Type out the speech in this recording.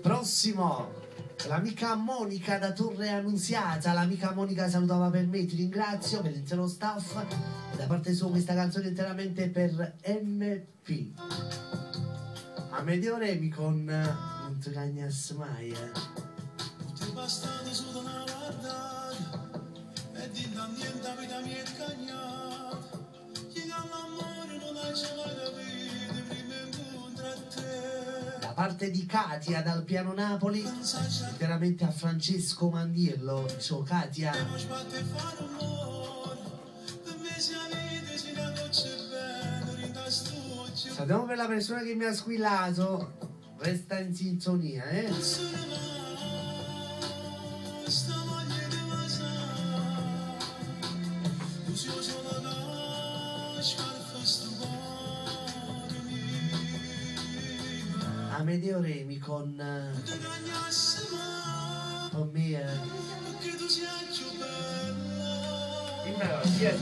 Prossimo, l'amica Monica da Torre Annunziata. L'amica Monica salutava per me, ti ringrazio per l'intero staff. Da parte sua questa canzone interamente per MP. Amedeo Remi con Non ti cagnas mai. Tutti bastardi su una guardata e di niente vita mi è cagnata. Chi ha l'amore non ha mai capito prima incontro a te. Da parte di Katia dal piano Napoli, interamente a Francesco Mandirlo. Ciao Katia. Sappiamo per la persona che mi ha squillato, resta in sintonia, Amedeo Remi con me. Chi è